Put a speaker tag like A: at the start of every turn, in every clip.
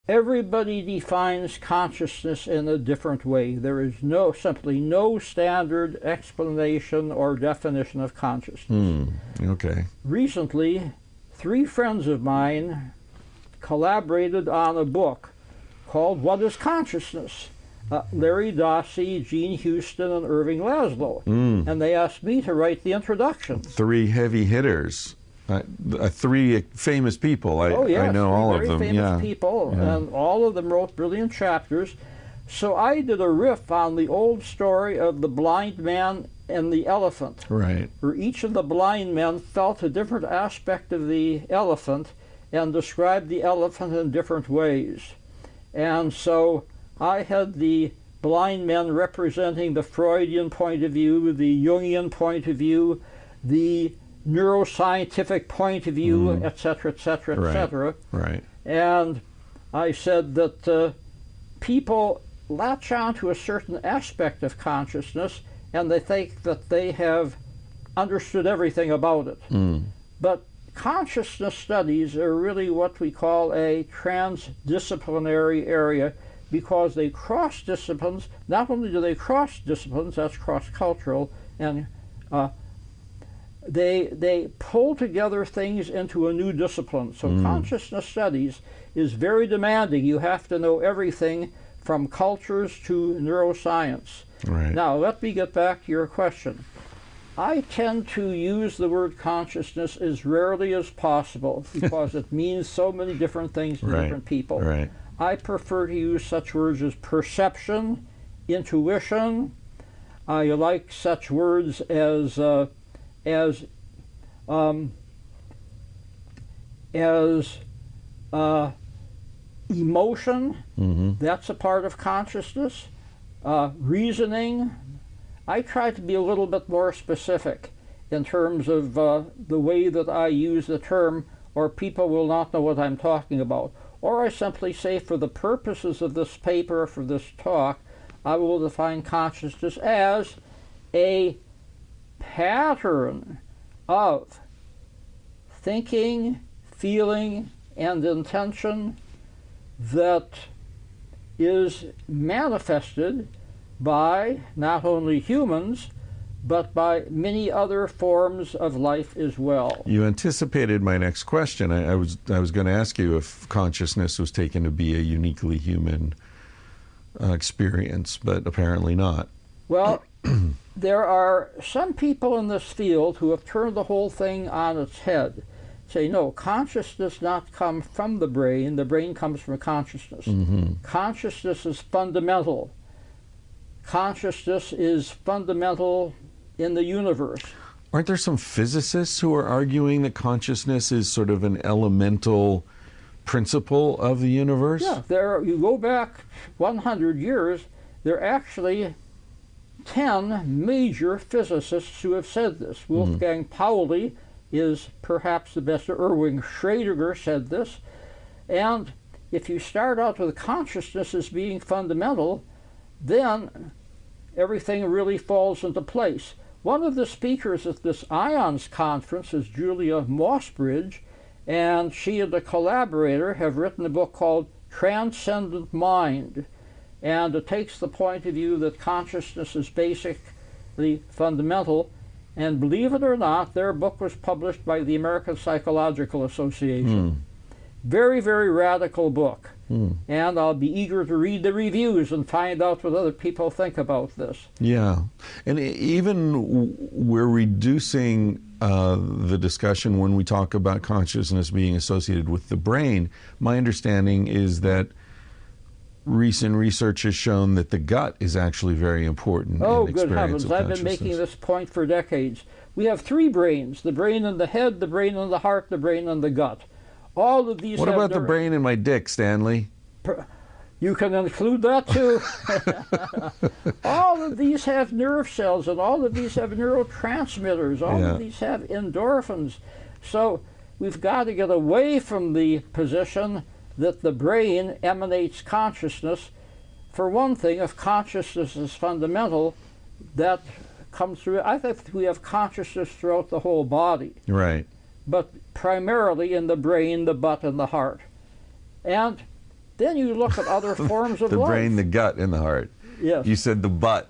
A: Everybody defines consciousness in a different way. There is simply no standard explanation or definition of consciousness.
B: Okay.
A: Recently, 3 friends of mine collaborated on a book called What is Consciousness? Larry Dossey, Gene Houston, and Irving Laszlo. And they asked me to write the introduction.
B: 3 heavy hitters. 3 famous people. I know all of them.
A: Very famous people, and all of them wrote brilliant chapters. So I did a riff on the old story of the blind man and the elephant,
B: right?
A: Where each of the blind men felt a different aspect of the elephant and described the elephant in different ways. And so I had the blind men representing the Freudian point of view, the Jungian point of view, the neuroscientific point of view, etc., etc., etc.
B: Right.
A: And I said that people latch on to a certain aspect of consciousness and they think that they have understood everything about it. But consciousness studies are really what we call a transdisciplinary area, because they cross disciplines. Not only do they cross disciplines, that's cross-cultural, and they pull together things into a new discipline. So consciousness studies is very demanding. You have to know everything from cultures to neuroscience.
B: Right.
A: Now, let me get back to your question. I tend to use the word consciousness as rarely as possible because it means so many different things to different people.
B: Right.
A: I prefer to use such words as perception, intuition. I like such words as emotion. That's a part of consciousness. Reasoning. I try to be a little bit more specific in terms of the way that I use the term, or people will not know what I'm talking about. Or I simply say, for the purposes of this paper, for this talk, I will define consciousness as a pattern of thinking, feeling, and intention that is manifested by not only humans, but by many other forms of life as well.
B: You anticipated my next question. I was going to ask you if consciousness was taken to be a uniquely human experience, but apparently not.
A: Well, there are some people in this field who have turned the whole thing on its head. Say, no, consciousness does not come from the brain comes from consciousness. Consciousness is fundamental. Consciousness is fundamental in the universe.
B: Aren't there some physicists who are arguing that consciousness is sort of an elemental principle of the universe?
A: Yeah, you go back 100 years, there are actually 10 major physicists who have said this. Wolfgang Pauli is perhaps the best. Erwin Schrödinger said this. And if you start out with consciousness as being fundamental, then everything really falls into place. One of the speakers at this IONS conference is Julia Mossbridge, and she and a collaborator have written a book called Transcendent Mind, and it takes the point of view that consciousness is basically fundamental. And believe it or not, their book was published by the American Psychological Association. Very, very radical book. And I'll be eager to read the reviews and find out what other people think about this.
B: Yeah. And even we're reducing the discussion when we talk about consciousness being associated with the brain. My understanding is that recent research has shown that the gut is actually very important.
A: Oh,
B: in
A: good
B: experience
A: heavens.
B: of
A: I've been making this point for decades. We have 3 brains, the brain in the head, the brain in the heart, the brain in the gut. All of these
B: What about the brain in my dick, Stanley?
A: You can include that too. All of these have nerve cells, and all of these have neurotransmitters. All of these have endorphins. So we've got to get away from the position that the brain emanates consciousness. For one thing, if consciousness is fundamental, that comes through. I think we have consciousness throughout the whole body.
B: Right.
A: But primarily in the brain, the butt, and the heart. And then you look at other forms of
B: the
A: life.
B: brain, the gut, and the heart.
A: Yes.
B: You said the butt.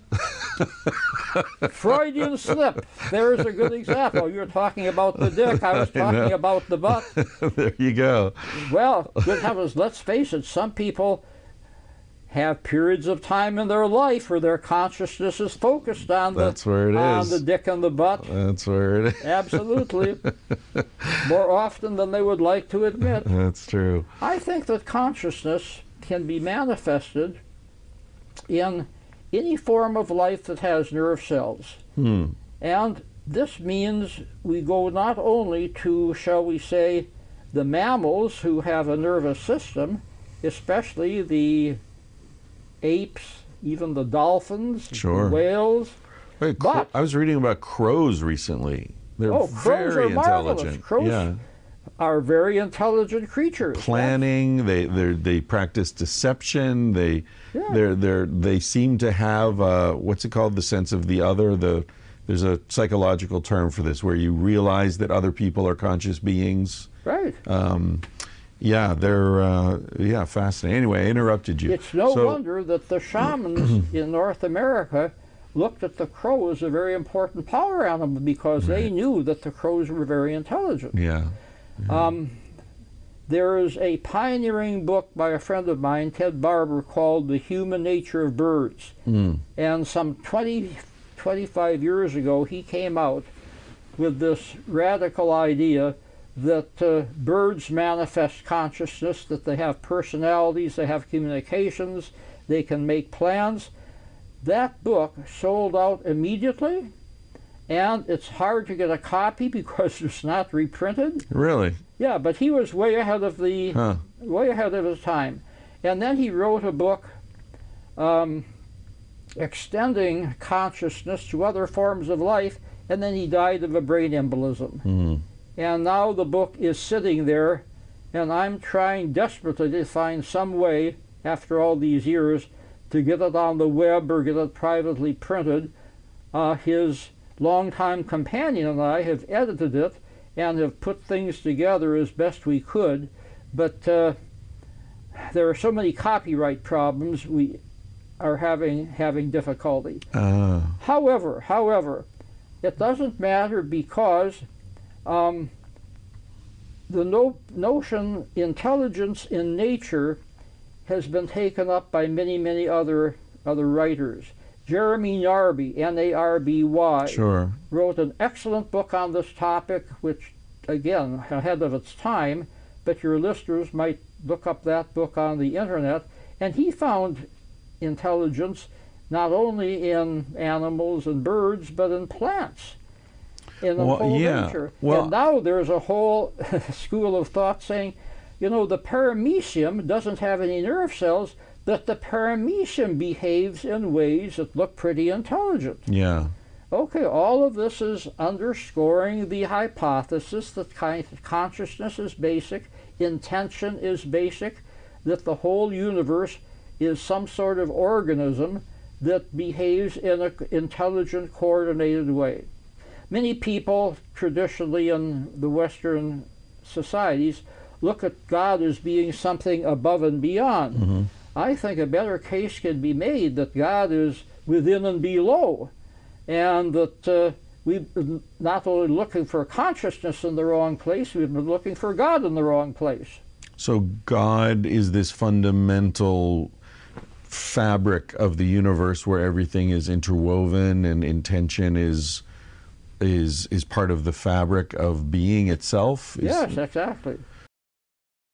A: Freudian slip. There's a good example. You were talking about the dick. I was talking about the butt.
B: There you go.
A: Well, good heavens, let's face it. Some people have periods of time in their life where their consciousness is focused on the dick and the butt.
B: That's where it is.
A: Absolutely. More often than they would like to admit.
B: That's true.
A: I think that consciousness can be manifested in any form of life that has nerve cells. And this means we go not only to, shall we say, the mammals who have a nervous system, especially the apes, even the dolphins,
B: sure,
A: the whales.
B: Wait,
A: but
B: I was reading about crows recently. They're
A: crows
B: very
A: are marvelous.
B: intelligent.
A: Crows are very intelligent creatures.
B: Planning, they practice deception. They seem to have what's it called? The sense of the other. There's a psychological term for this, where you realize that other people are conscious beings.
A: Right.
B: They're fascinating. Anyway, I interrupted you.
A: It's no wonder that the shamans in North America looked at the crow as a very important power animal, because they knew that the crows were very intelligent. There is a pioneering book by a friend of mine, Ted Barber, called The Human Nature of Birds. And some 25 years ago, he came out with this radical idea that birds manifest consciousness, that they have personalities, they have communications, they can make plans. That book sold out immediately, and it's hard to get a copy because it's not reprinted.
B: Really?
A: Yeah, but he was way ahead of his time. And then he wrote a book extending consciousness to other forms of life, and then he died of a brain embolism. And now the book is sitting there, and I'm trying desperately to find some way, after all these years, to get it on the web or get it privately printed. His longtime companion and I have edited it and have put things together as best we could, but there are so many copyright problems, we are having difficulty. However, it doesn't matter, because the notion intelligence in nature has been taken up by many other writers. Jeremy Narby, N-A-R-B-Y, wrote an excellent book on this topic, which, again, ahead of its time, but your listeners might look up that book on the internet, and he found intelligence not only in animals and birds, but in plants, in the whole nature. And now there's a whole school of thought saying, the paramecium doesn't have any nerve cells, but the paramecium behaves in ways that look pretty intelligent. Okay, all of this is underscoring the hypothesis that consciousness is basic, intention is basic, that the whole universe is some sort of organism that behaves in an intelligent, coordinated way. Many people, traditionally in the Western societies, look at God as being something above and beyond. I think a better case can be made that God is within and below, and that we've been not only looking for consciousness in the wrong place, we've been looking for God in the wrong place.
B: So God is this fundamental fabric of the universe where everything is interwoven, and intention is part of the fabric of being itself?
A: Yes, exactly.